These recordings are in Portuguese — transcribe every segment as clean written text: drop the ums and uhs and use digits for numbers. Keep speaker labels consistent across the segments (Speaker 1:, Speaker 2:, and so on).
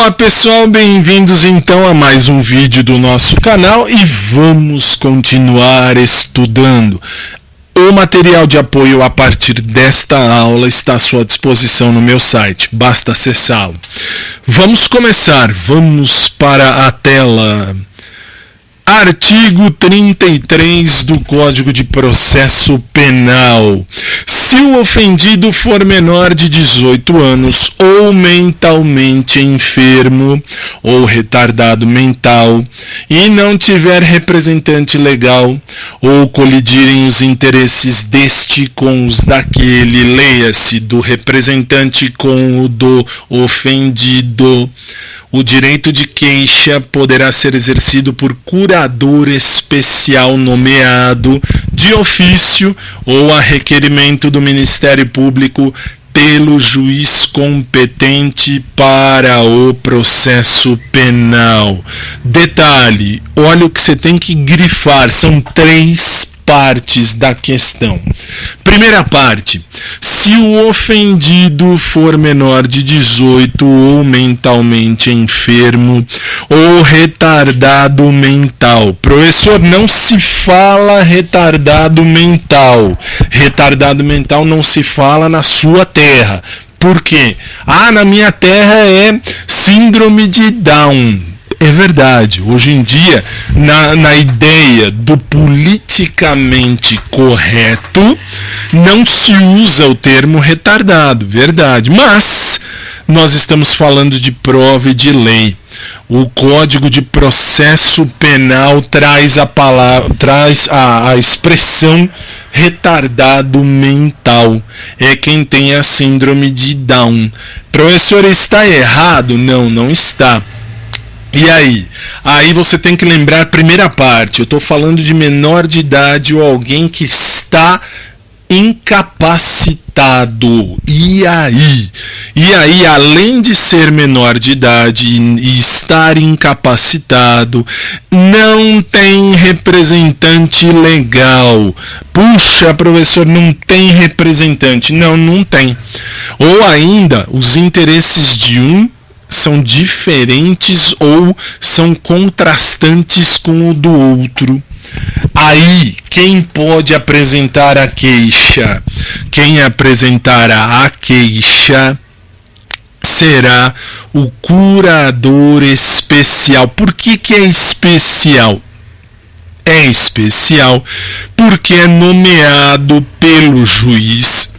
Speaker 1: Olá pessoal, bem-vindos então a mais um vídeo do nosso canal e vamos continuar estudando. O material de apoio a partir desta aula está à sua disposição no meu site, basta acessá-lo. Vamos começar, vamos para a tela. Artigo 33 do Código de Processo Penal. Se o ofendido for menor de 18 anos ou mentalmente enfermo ou retardado mental e não tiver representante legal ou colidirem os interesses deste com os daquele, leia-se, do representante com o do ofendido, o direito de queixa poderá ser exercido por curador especial nomeado de ofício ou a requerimento do Ministério Público pelo juiz competente para o processo penal. Detalhe, olha o que você tem que grifar, são 3 partes da questão. Primeira parte, se o ofendido for menor de 18 ou mentalmente enfermo ou retardado mental. Professor, não se fala retardado mental. Retardado mental não se fala na sua terra. Por quê? Na minha terra é síndrome de Down. É verdade, hoje em dia, na ideia do politicamente correto, não se usa o termo retardado, verdade, mas nós estamos falando de prova e de lei. O Código de Processo Penal traz a expressão retardado mental. É quem tem a síndrome de Down. Professor, está errado? Não, não está. E aí você tem que lembrar a primeira parte, eu estou falando de menor de idade ou alguém que está incapacitado. E aí, além de ser menor de idade e estar incapacitado, não tem representante legal. Puxa, professor, não tem representante. Não tem. Ou ainda, os interesses de um são diferentes ou são contrastantes com o do outro. Aí, quem pode apresentar a queixa? Quem apresentará a queixa será o curador especial. Por que é especial? É especial porque é nomeado pelo juiz.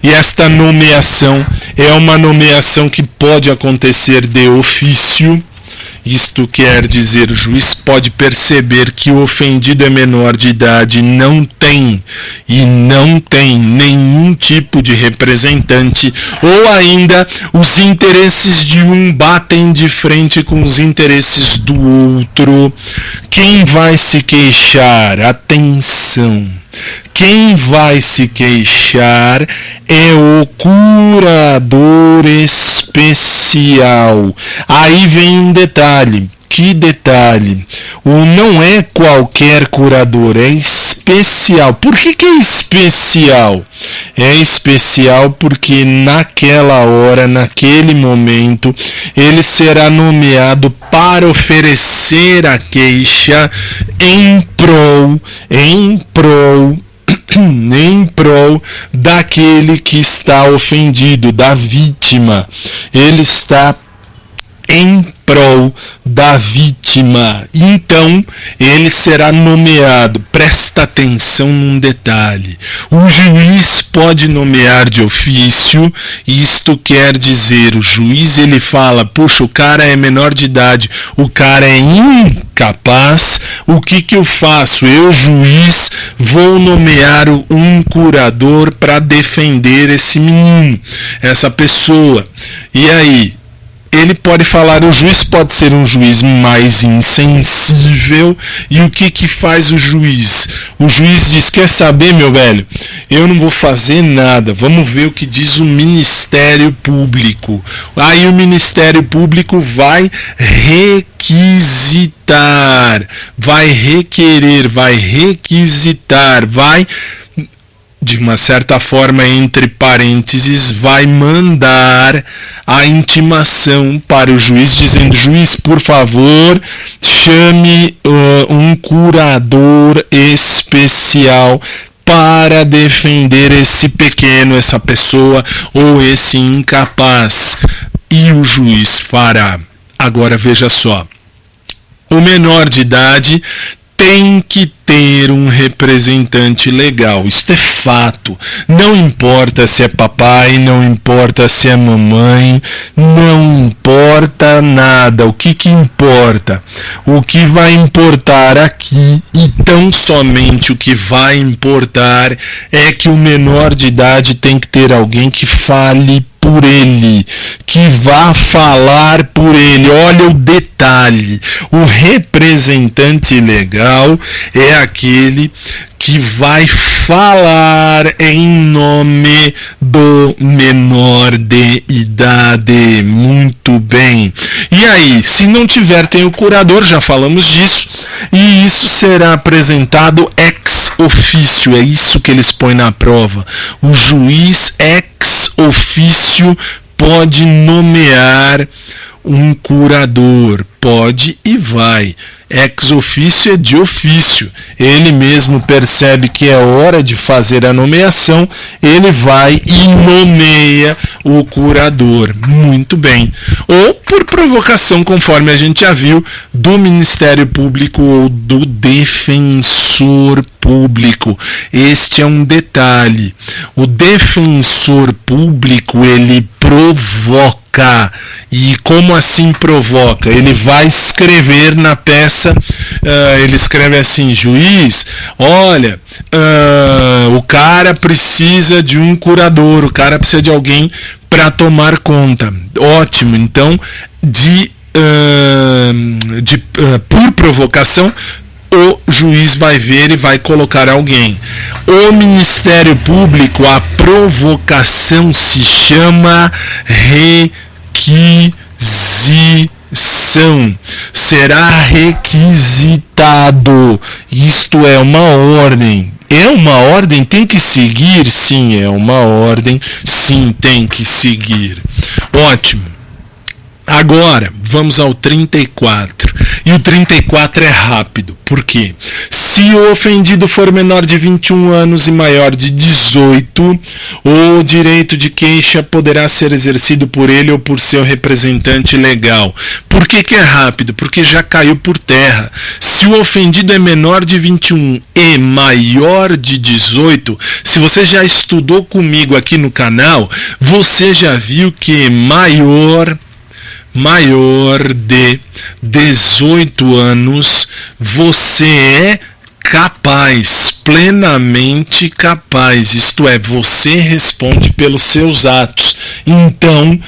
Speaker 1: E esta nomeação é uma nomeação que pode acontecer de ofício. Isto quer dizer, o juiz pode perceber que o ofendido é menor de idade, não tem nenhum tipo de representante, ou ainda os interesses de um batem de frente com os interesses do outro. Quem vai se queixar? Atenção! Quem vai se queixar é o curador especial. Aí vem um detalhe. Que detalhe? Não é qualquer curador, é especial. Por que é especial? É especial porque naquela hora, naquele momento, ele será nomeado para oferecer a queixa em prol daquele que está ofendido, da vítima. Ele está em prol da vítima. Então, ele será nomeado. Presta atenção num detalhe. O juiz pode nomear de ofício. Isto quer dizer, o juiz ele fala, puxa, o cara é menor de idade, o cara é incapaz. O que eu faço? Eu, juiz, vou nomear um curador para defender esse menino, essa pessoa. E aí? Ele pode falar, o juiz pode ser um juiz mais insensível. E o que faz o juiz? O juiz diz, quer saber, meu velho? Eu não vou fazer nada, vamos ver o que diz o Ministério Público. Aí o Ministério Público vai requisitar, vai requerer, vai requisitar, vai de uma certa forma, entre parênteses, vai mandar a intimação para o juiz, dizendo: juiz, por favor, chame um curador especial para defender esse pequeno, essa pessoa ou esse incapaz. E o juiz fará. Agora veja só, o menor de idade tem que ter um representante legal, isto é fato. Não importa se é papai, não importa se é mamãe, não importa nada. O que importa? O que vai importar aqui, e tão somente o que vai importar, é que o menor de idade tem que ter alguém que fale por ele, que vá falar por ele. Olha o detalhe: o representante legal é aquele que vai falar em nome do menor de idade. Muito bem. E aí, se não tiver, tem o curador, já falamos disso, e isso será apresentado ex officio. É isso que eles põem na prova. O juiz ex officio pode nomear um curador, pode e vai. Ex officio é de ofício. Ele mesmo percebe que é hora de fazer a nomeação, ele vai e nomeia o curador. Muito bem. Ou por provocação, conforme a gente já viu, do Ministério Público ou do defensor público. Este é um detalhe. O defensor público, ele provoca. E como assim provoca? Ele vai escrever na peça, ele escreve assim: juiz, olha, o cara precisa de um curador, o cara precisa de alguém para tomar conta. Ótimo. Então, por provocação, o juiz vai ver e vai colocar alguém. O Ministério Público, a provocação se chama requisição. Será requisitado. Isto é uma ordem. É uma ordem, tem que seguir? Sim, é uma ordem. Sim, tem que seguir. Ótimo. Agora, vamos ao 34. E o 34 é rápido. Por quê? Se o ofendido for menor de 21 anos e maior de 18, o direito de queixa poderá ser exercido por ele ou por seu representante legal. Por que é rápido? Porque já caiu por terra. Se o ofendido é menor de 21 e maior de 18, se você já estudou comigo aqui no canal, você já viu que maior de 18 anos, você é capaz, plenamente capaz, isto é, você responde pelos seus atos. Então,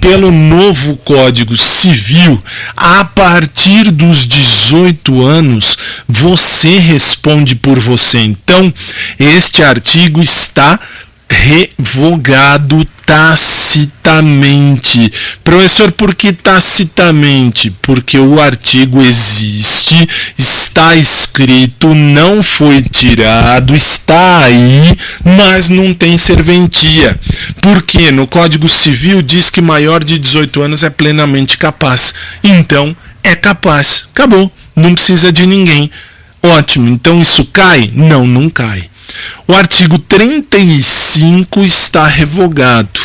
Speaker 1: pelo novo Código Civil, a partir dos 18 anos, você responde por você. Então, este artigo está revogado tacitamente. Professor, por que tacitamente? Porque o artigo existe, está escrito, não foi tirado, está aí, mas não tem serventia. Por quê? No Código Civil diz que maior de 18 anos é plenamente capaz. Então, é capaz. Acabou. Não precisa de ninguém. Ótimo. Então, isso cai? Não, não cai. O artigo 35 está revogado.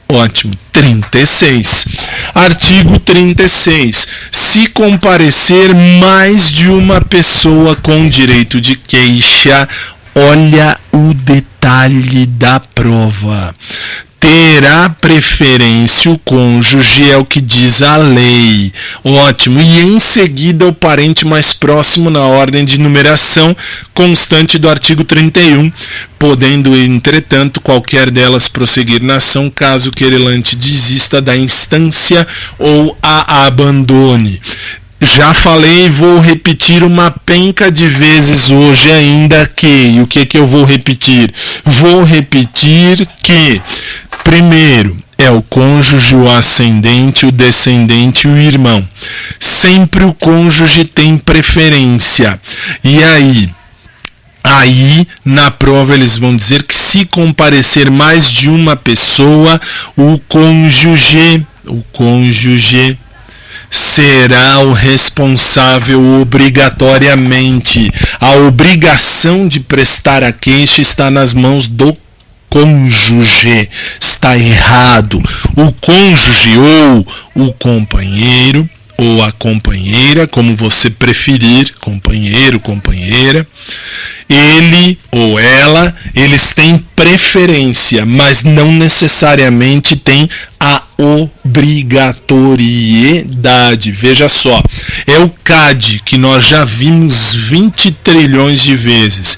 Speaker 1: Ótimo. 36. Artigo 36. Se comparecer mais de uma pessoa com direito de queixa, olha o detalhe da prova. Terá preferência o cônjuge, é o que diz a lei. Ótimo. E em seguida o parente mais próximo na ordem de numeração constante do artigo 31, podendo, entretanto, qualquer delas prosseguir na ação, caso o querelante desista da instância ou a abandone. Já falei e vou repetir uma penca de vezes hoje ainda que... E o que eu vou repetir? Vou repetir que, primeiro, é o cônjuge, o ascendente, o descendente e o irmão. Sempre o cônjuge tem preferência. E aí, Aí, na prova, eles vão dizer que se comparecer mais de uma pessoa, o cônjuge será o responsável obrigatoriamente. A obrigação de prestar a queixa está nas mãos do cônjuge. Está errado. O cônjuge ou o companheiro ou a companheira, como você preferir, companheiro, companheira, ele ou ela, eles têm preferência, mas não necessariamente têm a obrigatoriedade. Veja só, é o CAD que nós já vimos 20 trilhões de vezes.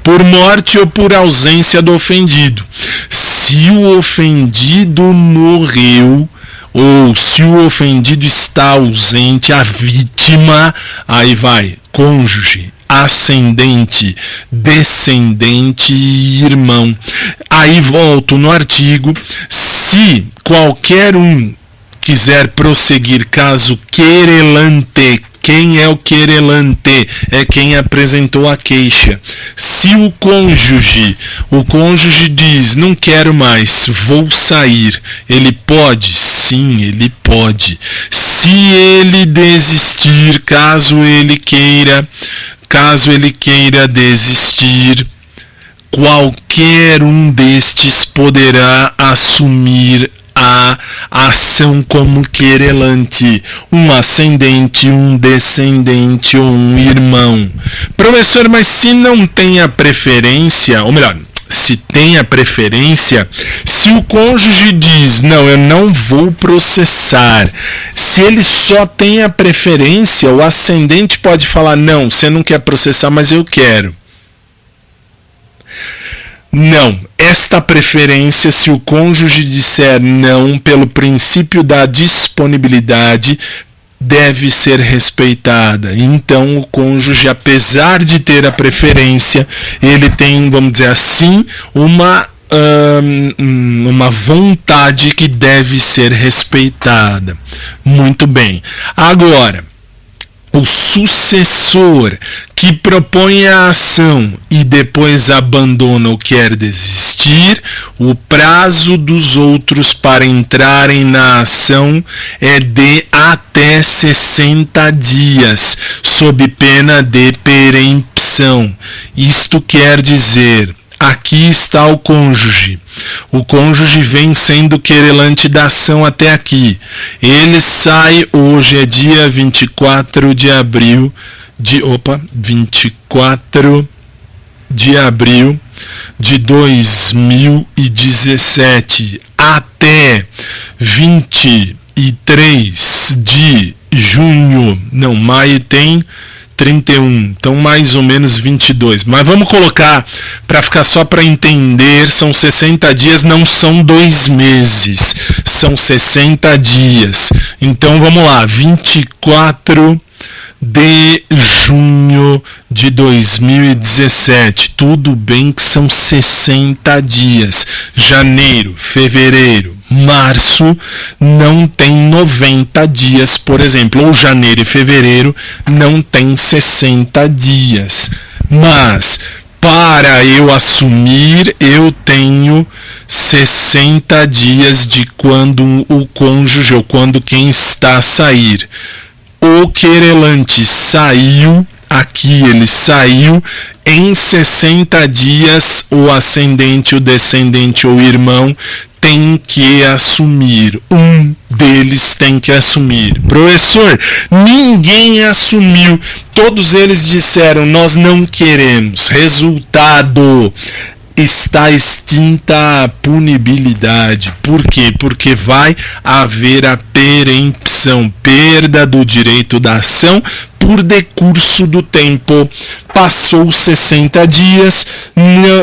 Speaker 1: Por morte ou por ausência do ofendido. Se o ofendido morreu, ou se o ofendido está ausente, a vítima, aí vai, cônjuge, ascendente, descendente e irmão. Aí volto no artigo, se qualquer um quiser prosseguir caso querelante. Quem é o querelante? É quem apresentou a queixa. Se o cônjuge diz, não quero mais, vou sair, ele pode? Sim, ele pode. Se ele desistir, caso ele queira desistir, qualquer um destes poderá assumir a ação como querelante, um ascendente, um descendente ou um irmão. Professor, mas se não tem a preferência, ou melhor, se tem a preferência, se o cônjuge diz, não, eu não vou processar, se ele só tem a preferência, o ascendente pode falar, não, você não quer processar, mas eu quero. Não, esta preferência, se o cônjuge disser não, pelo princípio da disponibilidade, deve ser respeitada. Então, o cônjuge, apesar de ter a preferência, ele tem, vamos dizer assim, uma vontade que deve ser respeitada. Muito bem. Agora, o sucessor que propõe a ação e depois abandona ou quer desistir, o prazo dos outros para entrarem na ação é de até 60 dias, sob pena de perempção. Isto quer dizer, aqui está o cônjuge. O cônjuge vem sendo querelante da ação até aqui. Ele sai, hoje é dia 24 de abril, 24 de abril de 2017 até 23 de junho, não, maio tem 31, então mais ou menos 22, mas vamos colocar para ficar só para entender, são 60 dias, não são 2 meses, são 60 dias, então vamos lá, 24 de junho de 2017, tudo bem que são 60 dias, janeiro, fevereiro, março não tem 90 dias, por exemplo, ou janeiro e fevereiro não tem 60 dias, mas para eu assumir eu tenho 60 dias de quando o cônjuge ou quando quem está a sair. O querelante saiu, aqui ele saiu, em 60 dias o ascendente, o descendente ou o irmão tem que assumir, um deles tem que assumir. Professor, ninguém assumiu, todos eles disseram, nós não queremos. Resultado, está extinta a punibilidade. Por quê? Porque vai haver a perempção, perda do direito da ação por decurso do tempo. Passou 60 dias,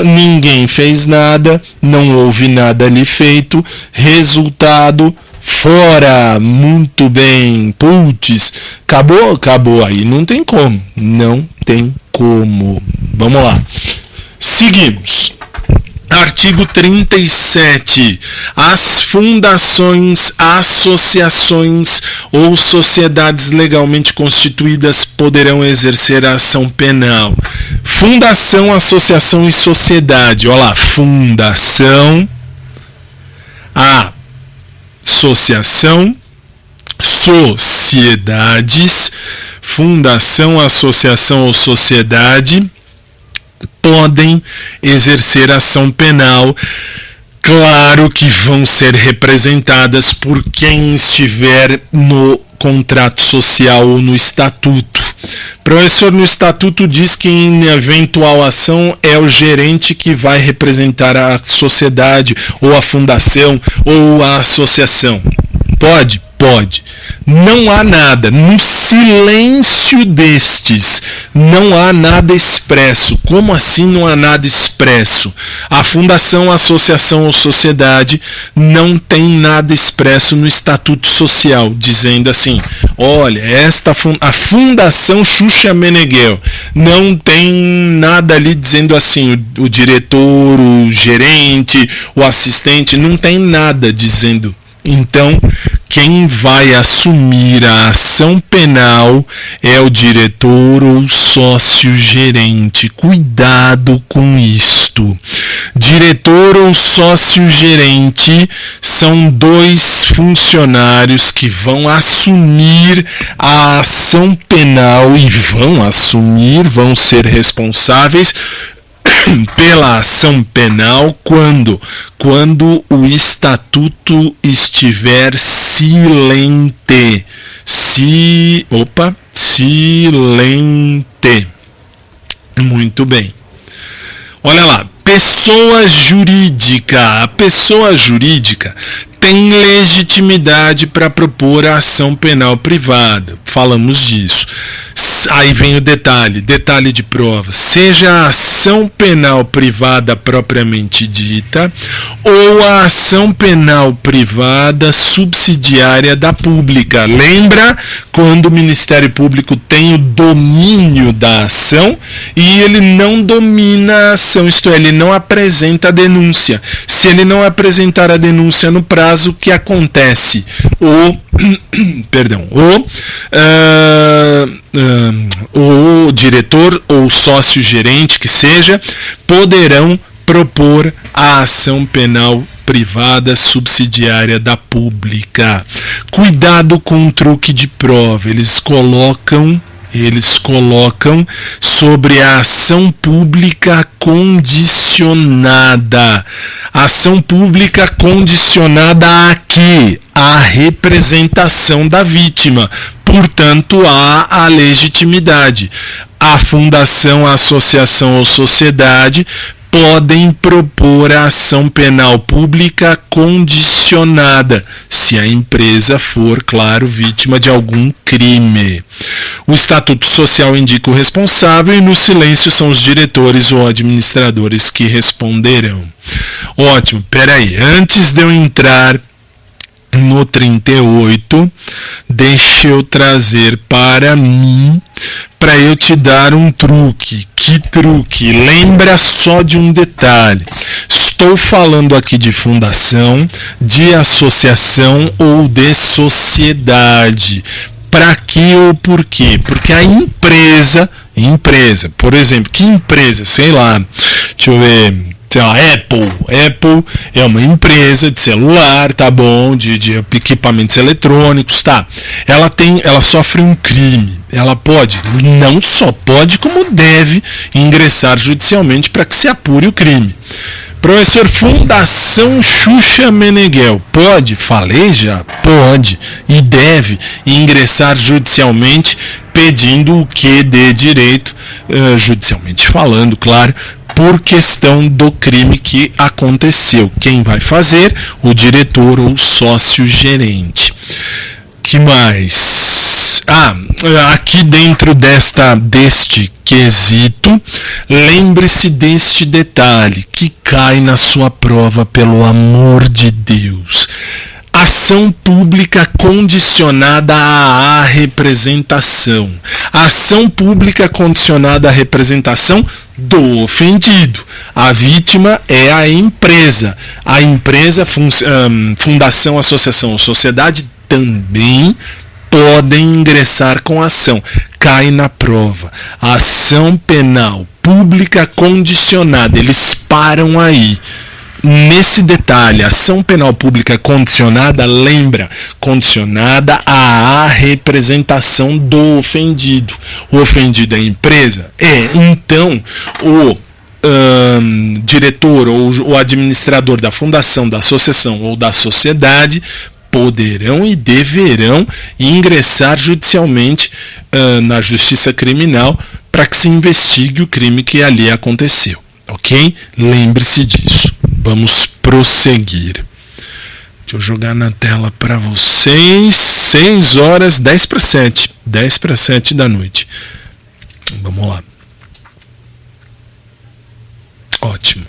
Speaker 1: ninguém fez nada, não houve nada ali feito, resultado, fora. Muito bem, putz, acabou? Acabou, aí não tem como, não tem como. Vamos lá, seguimos. Artigo 37. As fundações, associações ou sociedades legalmente constituídas poderão exercer a ação penal. Fundação, associação e sociedade. Olha lá, fundação, associação, sociedades. Fundação, associação ou sociedade podem exercer ação penal. Claro que vão ser representadas por quem estiver no contrato social ou no estatuto. Professor, no estatuto diz que em eventual ação é o gerente que vai representar a sociedade ou a fundação ou a associação. Pode? Pode. Não há nada, no silêncio destes, não há nada expresso. Como assim não há nada expresso? A fundação, a associação ou sociedade não tem nada expresso no estatuto social, dizendo assim, olha, a fundação Xuxa Meneghel, não tem nada ali dizendo assim, o diretor, o gerente, o assistente, não tem nada dizendo. Então, quem vai assumir a ação penal é o diretor ou sócio-gerente. Cuidado com isto. Diretor ou sócio-gerente são dois funcionários que vão assumir a ação penal e vão ser responsáveis pela ação penal quando o estatuto estiver silente. Silente. Muito bem. Olha lá, pessoa jurídica. A pessoa jurídica tem legitimidade para propor a ação penal privada. Falamos disso. Aí vem o detalhe de prova. Seja a ação penal privada propriamente dita ou a ação penal privada subsidiária da pública. Lembra quando o Ministério Público tem o domínio da ação e ele não domina a ação, isto é, ele não apresenta a denúncia. Se ele não apresentar a denúncia no prazo, o que acontece? O diretor ou sócio-gerente que seja, poderão propor a ação penal privada subsidiária da pública. Cuidado com o truque de prova. Eles colocam sobre a ação pública condicionada. Ação pública condicionada a quê? A representação da vítima. Portanto, há a legitimidade. A fundação, a associação ou sociedade podem propor a ação penal pública condicionada, se a empresa for, claro, vítima de algum crime. O Estatuto Social indica o responsável e no silêncio são os diretores ou administradores que responderão. Ótimo, peraí, antes de eu entrar no 38, deixa eu trazer para mim, para eu te dar um truque. Que truque? Lembra só de um detalhe. Estou falando aqui de fundação, de associação ou de sociedade. Para que ou por quê? Porque a empresa, por exemplo, que empresa? Sei lá, deixa eu ver... Apple é uma empresa de celular, tá bom, de equipamentos eletrônicos, tá. Ela sofre um crime. Ela não só pode, como deve ingressar judicialmente para que se apure o crime. Professor, Fundação Xuxa Meneghel, pode? Falei já? Pode e deve ingressar judicialmente pedindo o que dê direito, judicialmente falando, claro, por questão do crime que aconteceu. Quem vai fazer? O diretor ou sócio-gerente. Que mais? Aqui dentro deste quesito, lembre-se deste detalhe que cai na sua prova, pelo amor de Deus. Ação pública condicionada à representação. Ação pública condicionada à representação do ofendido. A vítima é a empresa. A empresa, fundação, associação ou sociedade também podem ingressar com ação. Cai na prova. Ação penal pública condicionada. Eles param aí. Nesse detalhe, ação penal pública condicionada, lembra, condicionada à representação do ofendido. O ofendido é a empresa? Então, o diretor ou o administrador da fundação, da associação ou da sociedade poderão e deverão ingressar judicialmente na justiça criminal para que se investigue o crime que ali aconteceu. Ok? Lembre-se disso. Vamos prosseguir. Deixa eu jogar na tela para vocês. 6 horas, 10 para 7. 10 para 7 da noite. Vamos lá. Ótimo.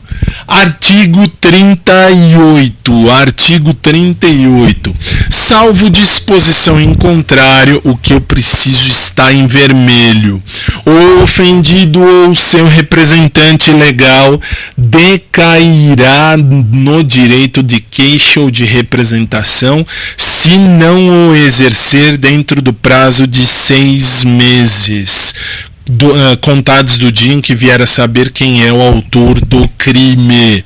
Speaker 1: Artigo 38. Artigo 38. Salvo disposição em contrário, o que eu preciso está em vermelho. O ofendido ou seu representante legal decairá no direito de queixa ou de representação se não o exercer dentro do prazo de 6 meses. Contados do dia em que vier a saber quem é o autor do crime.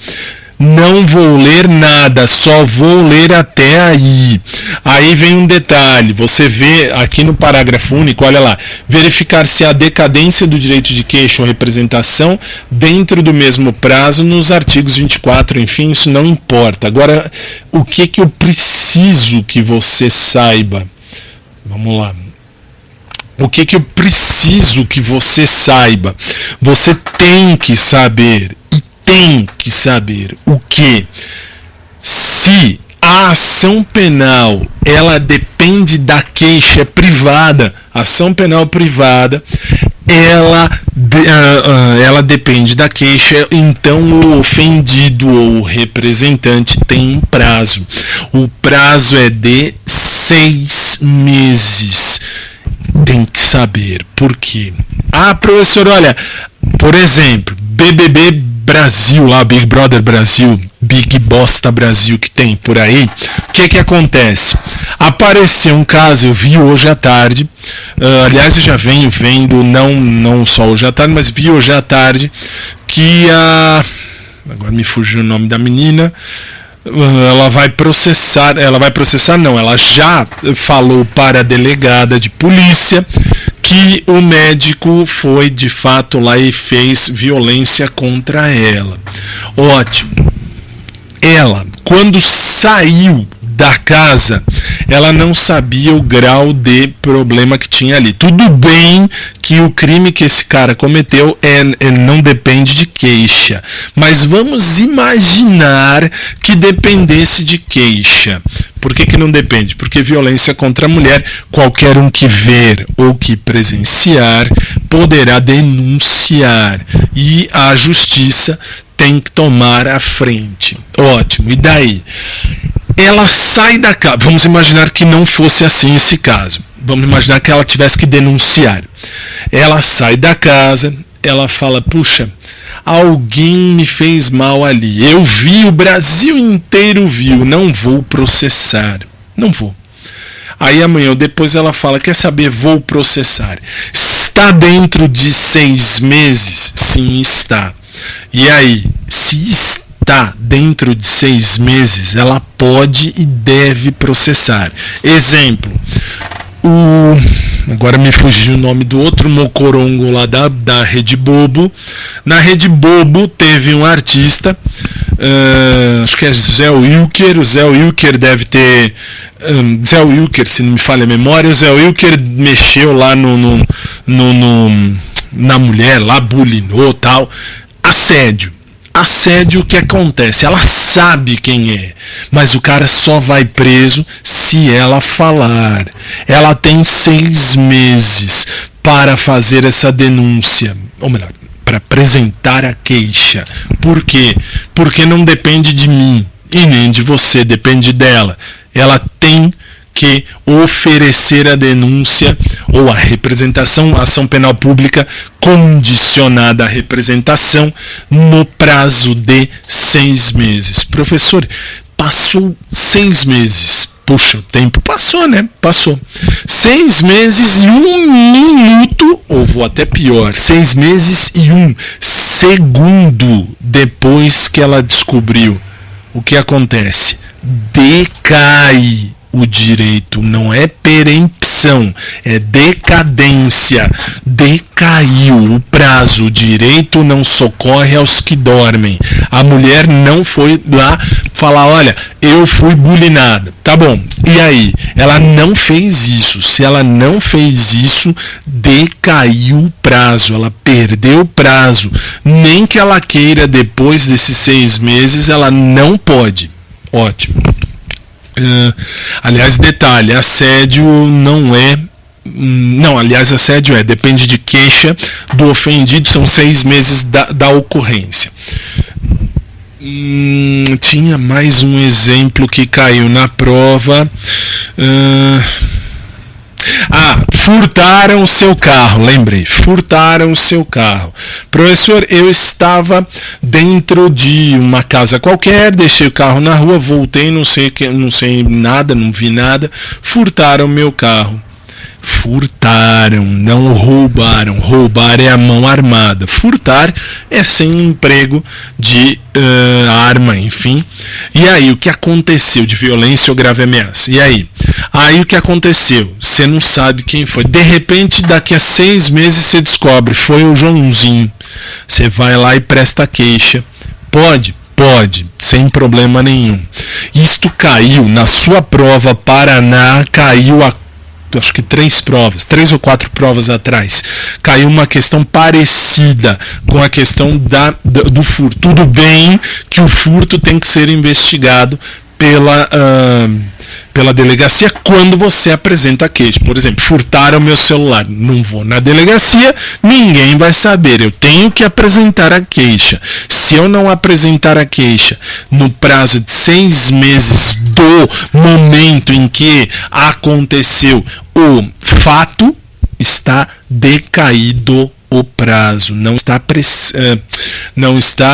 Speaker 1: Não vou ler nada, só vou ler até aí. Aí vem um detalhe, você vê aqui no parágrafo único, olha lá, verificar se há decadência do direito de queixa ou representação dentro do mesmo prazo nos artigos 24, enfim, isso não importa. Agora, o que eu preciso que você saiba? Vamos lá. O que eu preciso que você saiba? Você tem que saber, e tem que saber o que? Se a ação penal, ela depende da queixa privada, ação penal privada, ela depende da queixa, então o ofendido ou o representante tem um prazo. O prazo é de 6 meses. Tem que saber por quê. Professor, olha, por exemplo, BBB Brasil, lá, Big Brother Brasil, Big Bosta Brasil que tem por aí, o que acontece? Apareceu um caso, eu vi hoje à tarde, aliás eu já venho vendo, não só hoje à tarde, mas vi hoje à tarde, que agora me fugiu o nome da menina, ela já falou para a delegada de polícia que o médico foi de fato lá e fez violência contra ela. Ótimo. Ela, quando saiu da casa, ela não sabia o grau de problema que tinha ali. Tudo bem que o crime que esse cara cometeu não depende de queixa, mas vamos imaginar que dependesse de queixa. Por que não depende? Porque violência contra a mulher, qualquer um que ver ou que presenciar poderá denunciar e a justiça tem que tomar a frente. Ótimo, e daí? Ela sai da casa, vamos imaginar que não fosse assim esse caso, vamos imaginar que ela tivesse que denunciar. Ela sai da casa, ela fala, puxa, alguém me fez mal ali, eu vi, o Brasil inteiro viu, não vou processar, não vou. Aí amanhã ou depois ela fala, quer saber, vou processar. Está dentro de 6 meses? Sim, está. E aí, se está dentro de 6 meses, ela pode e deve processar. Exemplo, agora me fugiu o nome do outro mocorongo lá da Rede Bobo. Na Rede Bobo teve um artista, acho que é Zé Wilker. O Zé Wilker deve ter... Zé Wilker, se não me falha a memória, o Zé Wilker mexeu lá na mulher, lá bulinou, tal. Assédio, o que acontece? Ela sabe quem é, mas o cara só vai preso se ela falar. Ela tem 6 meses para fazer essa denúncia, ou melhor, para apresentar a queixa. Por quê? Porque não depende de mim e nem de você, depende dela. ela tem que oferecer a denúncia ou a representação, a ação penal pública condicionada à representação no prazo de 6 meses. Professor, passou 6 meses. Puxa, o tempo passou, né? Passou. 6 meses e 1 minuto, ou vou até pior, 6 meses e 1 segundo depois que ela descobriu. O que acontece? Decai o direito, não é perempção, é decadência. Decaiu o prazo, o direito não socorre aos que dormem. A mulher não foi lá falar, olha, eu fui bulinada. Tá bom, e aí? Ela não fez isso. Se ela não fez isso, decaiu o prazo, ela perdeu o prazo. Nem que ela queira depois desses 6 meses, ela não pode. Ótimo. Aliás, detalhe, assédio não é... Não, aliás, assédio depende de queixa do ofendido, são 6 meses da ocorrência. Tinha mais um exemplo que caiu na prova. Furtaram o seu carro, lembrei, furtaram o seu carro. Professor, eu estava dentro de uma casa qualquer, deixei o carro na rua, voltei, não sei nada, não vi nada, furtaram meu carro. Furtaram, não roubaram. Roubar é a mão armada. Furtar é sem emprego de arma, enfim. E aí, o que aconteceu de violência ou grave ameaça? E aí? Aí o que aconteceu? Você não sabe quem foi. De repente, daqui a 6 meses você descobre, foi o Joãozinho. Você vai lá e presta queixa. Pode, sem problema nenhum. Isto caiu na sua prova Paraná, caiu acho que 3 ou 4 provas atrás, caiu uma questão parecida com a questão do furto. Tudo bem que o furto tem que ser investigado pela delegacia quando você apresenta a queixa. Por exemplo, furtaram meu celular. Não vou na delegacia, ninguém vai saber. Eu tenho que apresentar a queixa. Se eu não apresentar a queixa no prazo de 6 meses do momento em que aconteceu o fato, está decaído o prazo. Não está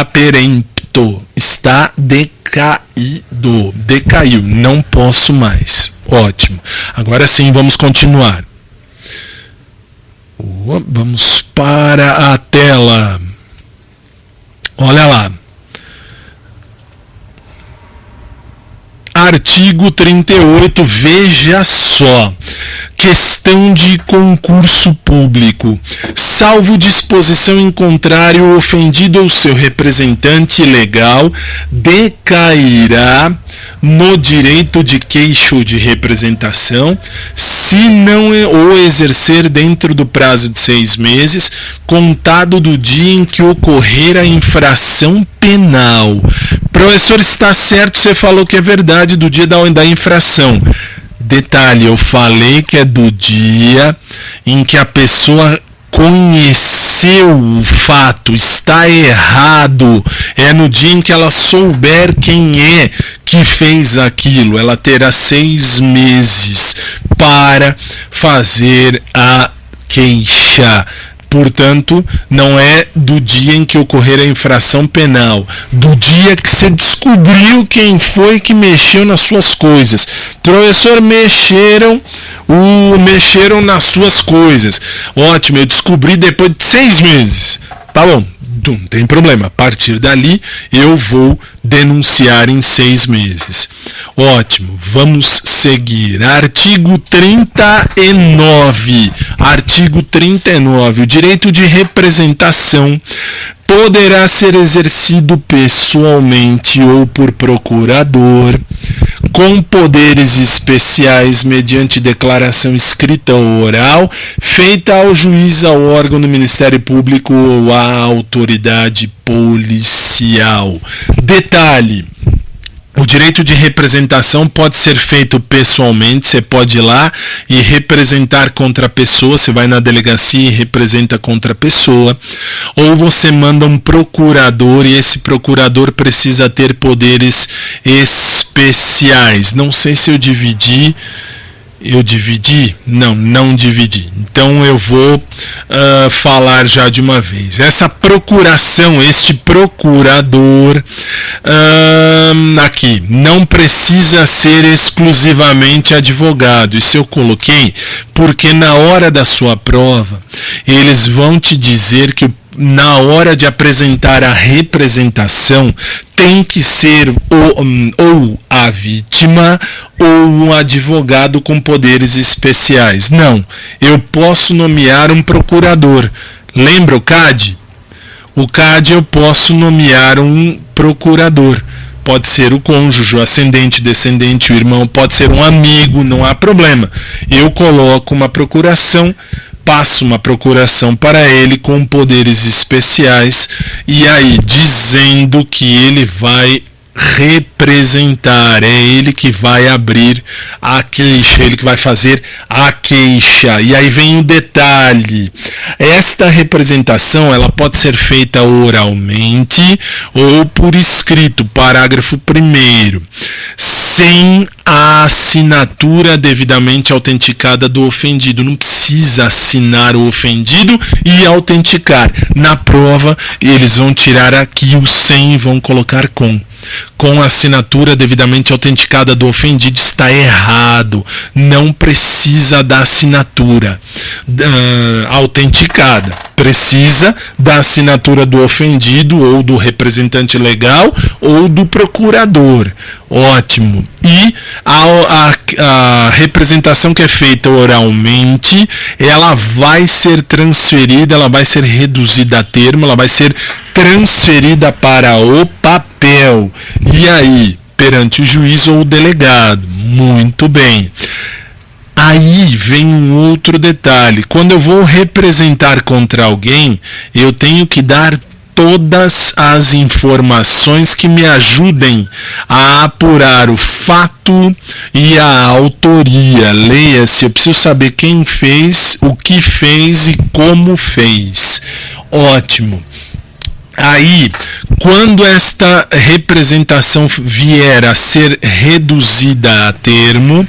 Speaker 1: perempto, está decaído. Decaiu, não posso mais. Ótimo. Agora sim, vamos continuar. Vamos para a tela. Olha lá. Artigo 38, veja só. Questão de concurso público. Salvo disposição em contrário, o ofendido ou seu representante legal decairá no direito de queixa ou de representação, se não o exercer dentro do prazo de 6 meses, contado do dia em que ocorrer a infração penal. Professor, está certo, você falou que é verdade, do dia da infração. Detalhe, eu falei que é do dia em que a pessoa conheceu o fato, está errado, é no dia em que ela souber quem é que fez aquilo. Ela terá 6 meses para fazer a queixa. Portanto, não é do dia em que ocorrer a infração penal, do dia que você descobriu quem foi que mexeu nas suas coisas. Professor, mexeram nas suas coisas. Ótimo, eu descobri depois de 6 meses. Tá bom, não tem problema. A partir dali, eu vou denunciar em 6 meses. Ótimo, vamos seguir. Artigo 39. Artigo 39. O direito de representação poderá ser exercido pessoalmente ou por procurador, com poderes especiais mediante declaração escrita ou oral, feita ao juiz, ao órgão do Ministério Público ou à autoridade policial. Detalhe: O direito de representação pode ser feito pessoalmente, você pode ir lá e representar contra a pessoa, você vai na delegacia e representa contra a pessoa, ou você manda um procurador e esse procurador precisa ter poderes especiais. Não sei se eu dividi. Eu dividi? Não dividi. Então eu vou falar já de uma vez. Essa procuração, este procurador aqui, não precisa ser exclusivamente advogado. Isso eu coloquei porque na hora da sua prova, eles vão te dizer que na hora de apresentar a representação, tem que ser ou a vítima ou um advogado com poderes especiais. Não, eu posso nomear um procurador. Lembra o CAD? O CAD eu posso nomear um procurador. Pode ser o cônjuge, o ascendente, descendente, o irmão, pode ser um amigo, não há problema. Eu coloco uma procuração, passo uma procuração para ele com poderes especiais e aí dizendo que ele vai representar, é ele que vai abrir a queixa, ele que vai fazer a queixa. E aí vem o detalhe: esta representação ela pode ser feita oralmente ou por escrito, parágrafo 1º, sem a assinatura devidamente autenticada do ofendido. Não precisa assinar o ofendido e autenticar. Na prova eles vão tirar aqui o sem e vão colocar com a assinatura devidamente autenticada do ofendido. Está errado, não precisa da assinatura autenticada, precisa da assinatura do ofendido ou do representante legal ou do procurador. Ótimo. E a representação que é feita oralmente, ela vai ser transferida, ela vai ser reduzida a termo, ela vai ser transferida para o papel. E aí, perante o juiz ou o delegado. Muito bem. Aí vem um outro detalhe. Quando eu vou representar contra alguém, eu tenho que dar todas as informações que me ajudem a apurar o fato e a autoria. Leia-se, eu preciso saber quem fez, o que fez e como fez. Ótimo. Aí, quando esta representação vier a ser reduzida a termo,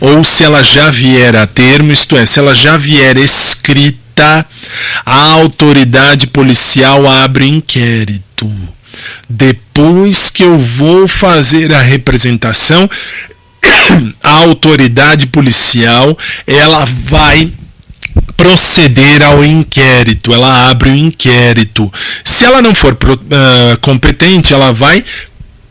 Speaker 1: ou se ela já vier a termo, isto é, se ela já vier escrita, a autoridade policial abre inquérito. Depois que eu vou fazer a representação, a autoridade policial ela vai proceder ao inquérito, ela abre o inquérito. Se ela não for competente, ela vai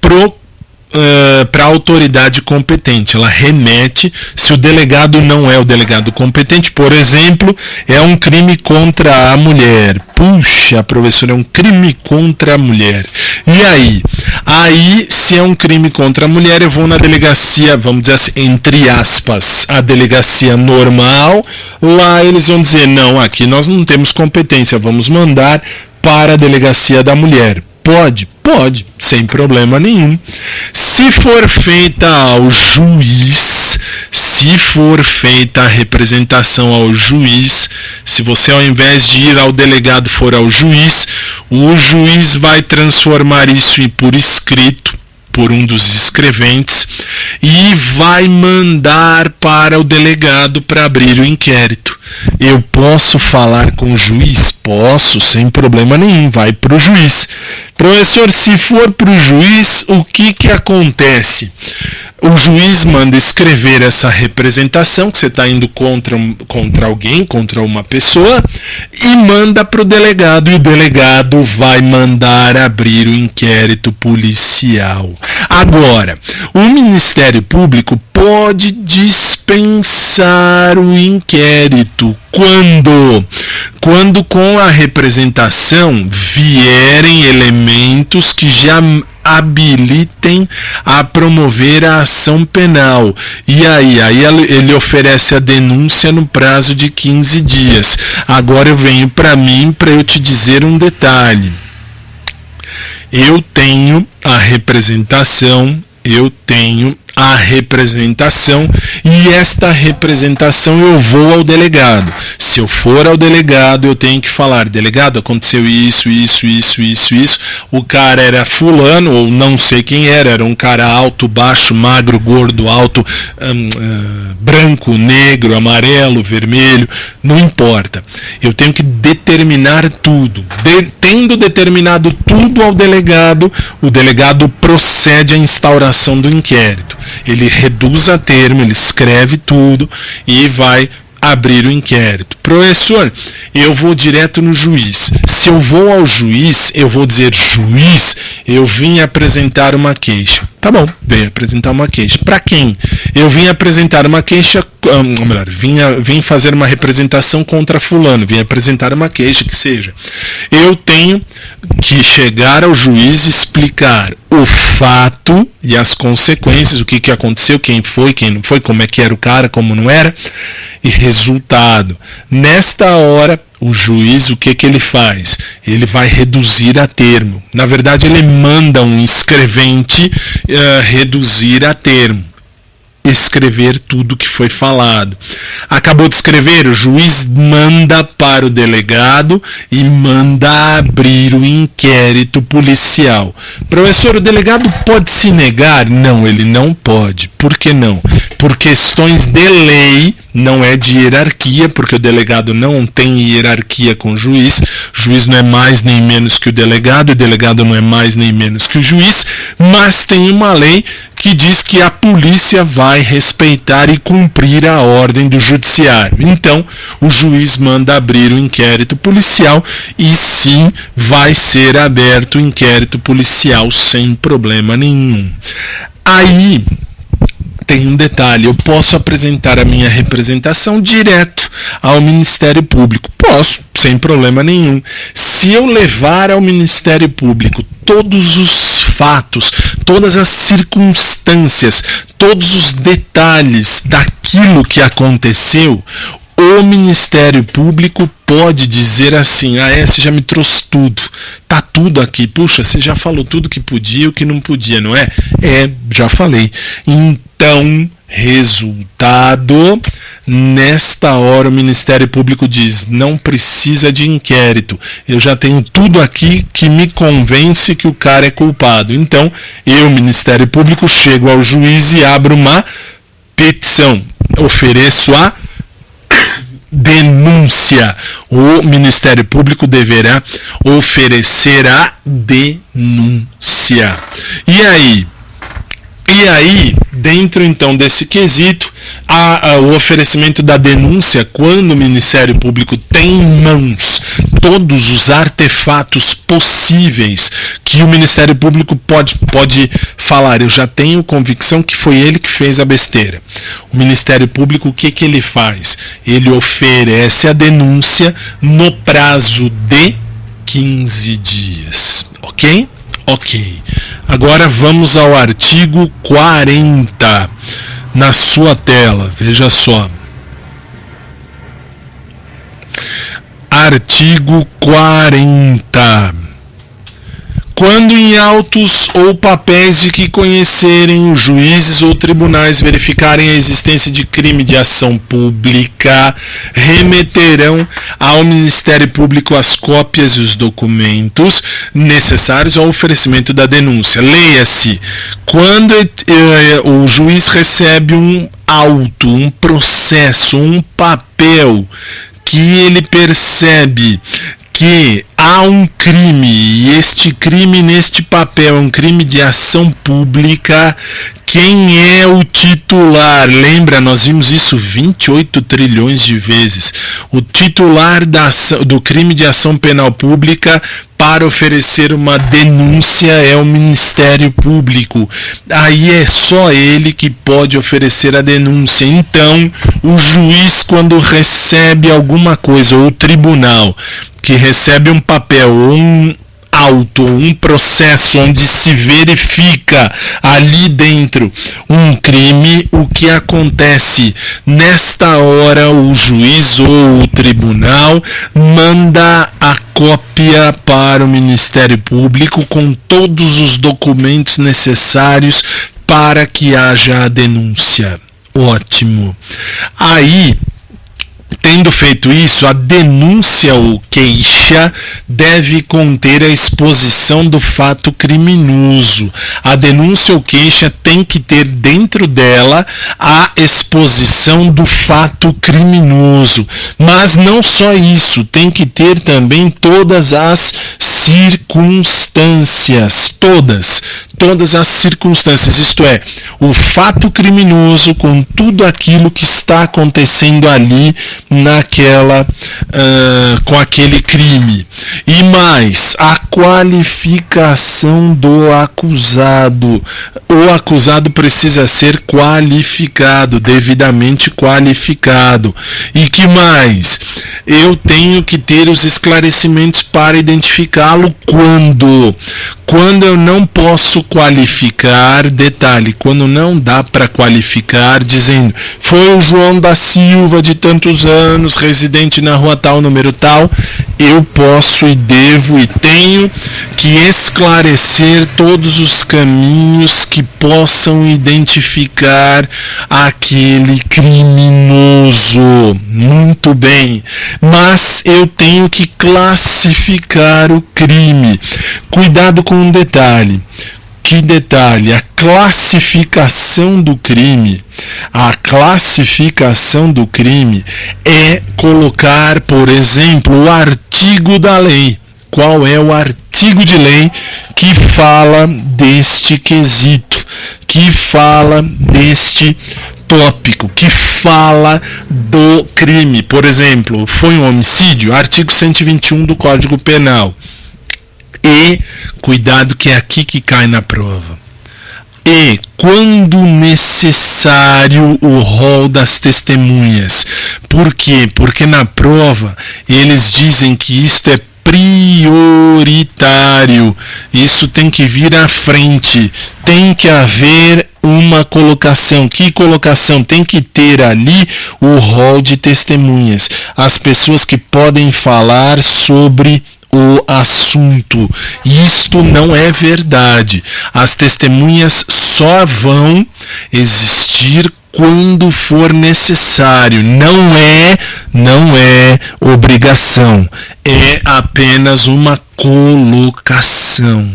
Speaker 1: para a autoridade competente, ela remete. Se o delegado não é o delegado competente, por exemplo, é um crime contra a mulher. Puxa, professor, é um crime contra a mulher. E aí, se é um crime contra a mulher, eu vou na delegacia, vamos dizer assim, entre aspas, a delegacia normal. Lá eles vão dizer, não, aqui nós não temos competência, vamos mandar para a delegacia da mulher. Pode, sem problema nenhum. Se for feita ao juiz, se for feita a representação ao juiz, se você ao invés de ir ao delegado for ao juiz, o juiz vai transformar isso por escrito, por um dos escreventes, e vai mandar para o delegado para abrir o inquérito. Eu posso falar com o juiz? Posso, sem problema nenhum, vai para o juiz. Professor, se for para o juiz, o que acontece? O juiz manda escrever essa representação, que você está indo contra alguém, contra uma pessoa, e manda para o delegado, e o delegado vai mandar abrir o inquérito policial. Agora, o Ministério Público pode dispensar o inquérito quando com a representação vierem elementos que já habilitem a promover a ação penal. E aí ele oferece a denúncia no prazo de 15 dias. Agora eu venho para mim para eu te dizer um detalhe. Eu tenho a representação, eu tenho a representação, e esta representação eu vou ao delegado. Se eu for ao delegado, eu tenho que falar: delegado, aconteceu isso, o cara era fulano, ou não sei quem era um cara alto, baixo, magro, gordo, alto, branco, negro, amarelo, vermelho, não importa. Eu tenho que determinar tudo. Tendo determinado tudo ao delegado, o delegado procede à instauração do inquérito. Ele reduz a termo, ele escreve tudo e vai abrir o inquérito. Professor, eu vou direto no juiz. Se eu vou ao juiz, eu vou dizer: juiz, eu vim apresentar uma queixa. Tá bom, veio apresentar uma queixa. Para quem? Eu vim apresentar uma queixa, melhor, vim fazer uma representação contra fulano, vim apresentar uma queixa que seja. Eu tenho que chegar ao juiz e explicar o fato e as consequências, o que aconteceu, quem foi, quem não foi, como é que era o cara, como não era, e resultado. Nesta hora, o juiz, o que ele faz? Ele vai reduzir a termo. Na verdade, ele manda um escrevente reduzir a termo. Escrever tudo que foi falado. Acabou de escrever, o juiz manda para o delegado e manda abrir o inquérito policial. Professor, o delegado pode se negar? Não, ele não pode. Por que não? Por questões de lei, não é de hierarquia, porque o delegado não tem hierarquia com o juiz não é mais nem menos que o delegado não é mais nem menos que o juiz, mas tem uma lei que diz que a polícia vai respeitar e cumprir a ordem do judiciário. Então, o juiz manda abrir o inquérito policial e sim, vai ser aberto o inquérito policial sem problema nenhum. Aí tem um detalhe: eu posso apresentar a minha representação direto ao Ministério Público. Posso, sem problema nenhum. Se eu levar ao Ministério Público todos os fatos, todas as circunstâncias, todos os detalhes daquilo que aconteceu, o Ministério Público pode dizer assim: você já me trouxe tudo, tá tudo aqui, puxa, você já falou tudo que podia e o que não podia, não é? Já falei. Então, resultado, nesta hora o Ministério Público diz: não precisa de inquérito, eu já tenho tudo aqui que me convence que o cara é culpado. Então, eu, Ministério Público, chego ao juiz e abro uma petição, ofereço a denúncia. O Ministério Público deverá oferecer a denúncia. E aí, dentro então desse quesito, o oferecimento da denúncia, quando o Ministério Público tem em mãos todos os artefatos possíveis que o Ministério Público pode falar: eu já tenho convicção que foi ele que fez a besteira. O Ministério Público, o que ele faz? Ele oferece a denúncia no prazo de 15 dias, ok? Ok. Agora vamos ao artigo 40 na sua tela. Veja só. Artigo 40. Quando em autos ou papéis de que conhecerem os juízes ou tribunais verificarem a existência de crime de ação pública, remeterão ao Ministério Público as cópias e os documentos necessários ao oferecimento da denúncia. Leia-se: quando o juiz recebe um auto, um processo, um papel que ele percebe que há um crime, e este crime neste papel é um crime de ação pública, quem é o titular? Lembra, nós vimos isso 28 trilhões de vezes. O titular do crime de ação penal pública para oferecer uma denúncia é o Ministério Público. Aí é só ele que pode oferecer a denúncia. Então, o juiz, quando recebe alguma coisa, ou o tribunal que recebe um papel, um auto, um processo onde se verifica ali dentro um crime, o que acontece? Nesta hora, o juiz ou o tribunal manda a cópia para o Ministério Público com todos os documentos necessários para que haja a denúncia. Ótimo. Aí, tendo feito isso, a denúncia ou queixa deve conter a exposição do fato criminoso. A denúncia ou queixa tem que ter dentro dela a exposição do fato criminoso. Mas não só isso, tem que ter também todas as circunstâncias, todas as circunstâncias, isto é, o fato criminoso com tudo aquilo que está acontecendo ali com aquele crime. E mais, a qualificação do acusado. O acusado precisa ser qualificado, devidamente qualificado. E que mais? Eu tenho que ter os esclarecimentos para identificá-lo quando eu não posso qualificar, detalhe, quando não dá para qualificar, dizendo, foi o João da Silva de tantos anos, residente na rua tal, número tal, eu posso e devo e tenho que esclarecer todos os caminhos que possam identificar aquele criminoso. Muito bem, mas eu tenho que classificar o crime. Cuidado com um detalhe. Que detalhe? A classificação do crime. A classificação do crime é colocar, por exemplo, o artigo da lei. Qual é o artigo de lei que fala deste quesito, que fala deste tópico, que fala do crime? Por exemplo, foi um homicídio? Artigo 121 do Código Penal. E, cuidado que é aqui que cai na prova. E, quando necessário, o rol das testemunhas. Por quê? Porque na prova eles dizem que isto é prioritário. Isso tem que vir à frente. Tem que haver uma colocação. Que colocação? Tem que ter ali o rol de testemunhas. As pessoas que podem falar sobre o assunto. Isto não é verdade. As testemunhas só vão existir quando for necessário. Não é obrigação. É apenas uma colocação.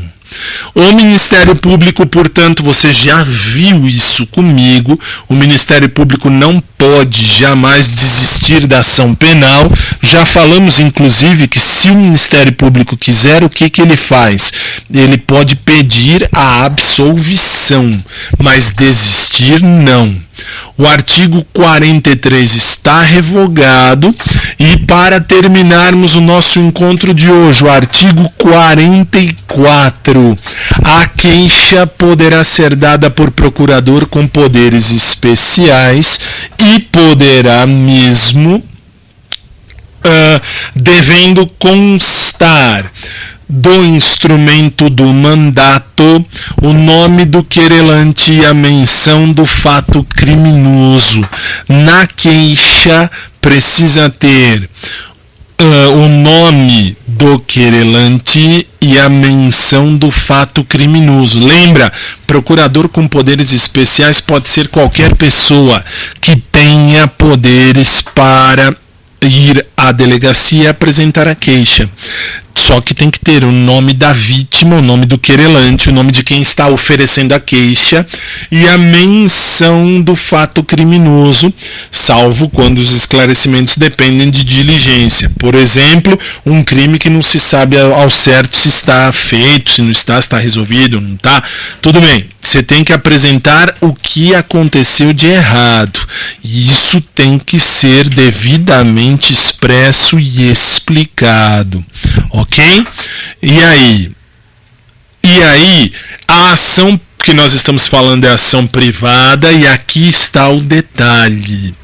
Speaker 1: O Ministério Público, portanto, você já viu isso comigo, o Ministério Público não pode jamais desistir da ação penal. Já falamos, inclusive, que se o Ministério Público quiser, o que ele faz? Ele pode pedir a absolvição, mas desistir não. O artigo 43 está revogado e, para terminarmos o nosso encontro de hoje, o artigo 44, a queixa poderá ser dada por procurador com poderes especiais e poderá mesmo devendo constar do instrumento do mandato o nome do querelante e a menção do fato criminoso. Na queixa precisa ter o nome do querelante e a menção do fato criminoso. Lembra, procurador com poderes especiais pode ser qualquer pessoa que tenha poderes para ir à delegacia e apresentar a queixa. Só que tem que ter o nome da vítima, o nome do querelante, o nome de quem está oferecendo a queixa e a menção do fato criminoso, salvo quando os esclarecimentos dependem de diligência. Por exemplo, um crime que não se sabe ao certo se está feito, se não está, se está resolvido, não está. Tudo bem, você tem que apresentar o que aconteceu de errado. E isso tem que ser devidamente expresso e explicado. Ok? E aí, a ação que nós estamos falando é ação privada, e aqui está o detalhe.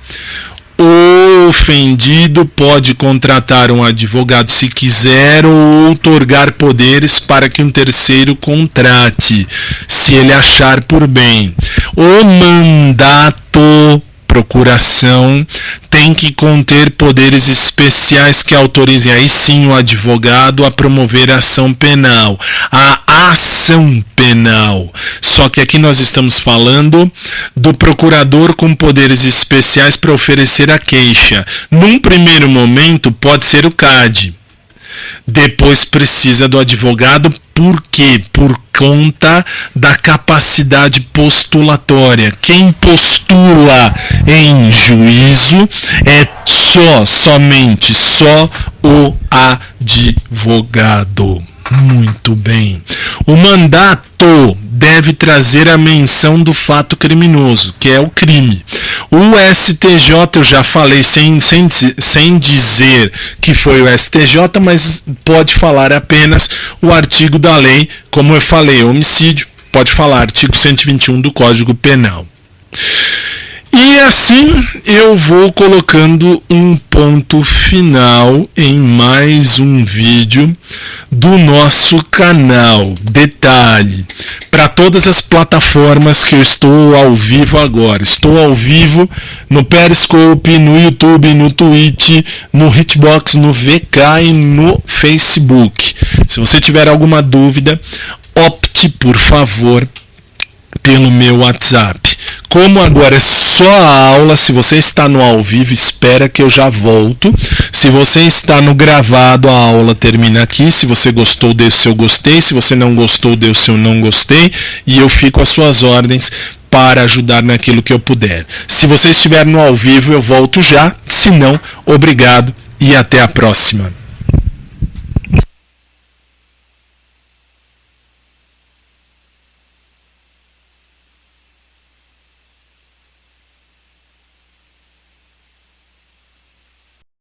Speaker 1: O ofendido pode contratar um advogado se quiser ou outorgar poderes para que um terceiro contrate, se ele achar por bem. O mandato, procuração, tem que conter poderes especiais que autorizem aí sim o advogado a promover a ação penal. A ação penal. Só que aqui nós estamos falando do procurador com poderes especiais para oferecer a queixa. Num primeiro momento pode ser o CAD. Depois precisa do advogado, por quê? Por conta da capacidade postulatória. Quem postula em juízo é somente o advogado. Muito bem. O mandato deve trazer a menção do fato criminoso, que é o crime. O STJ, eu já falei sem dizer que foi o STJ, mas pode falar apenas o artigo da lei, como eu falei, homicídio, pode falar artigo 121 do Código Penal. E assim eu vou colocando um ponto final em mais um vídeo do nosso canal. Detalhe, para todas as plataformas que eu estou ao vivo agora. Estou ao vivo no Periscope, no YouTube, no Twitch, no Hitbox, no VK e no Facebook. Se você tiver alguma dúvida, opte, por favor, pelo meu WhatsApp. Como agora é só a aula, se você está no ao vivo, espera que eu já volto. Se você está no gravado, a aula termina aqui. Se você gostou, dê o seu gostei. Se você não gostou, dê o seu não gostei. E eu fico às suas ordens para ajudar naquilo que eu puder. Se você estiver no ao vivo, eu volto já. Se não, obrigado e até a próxima.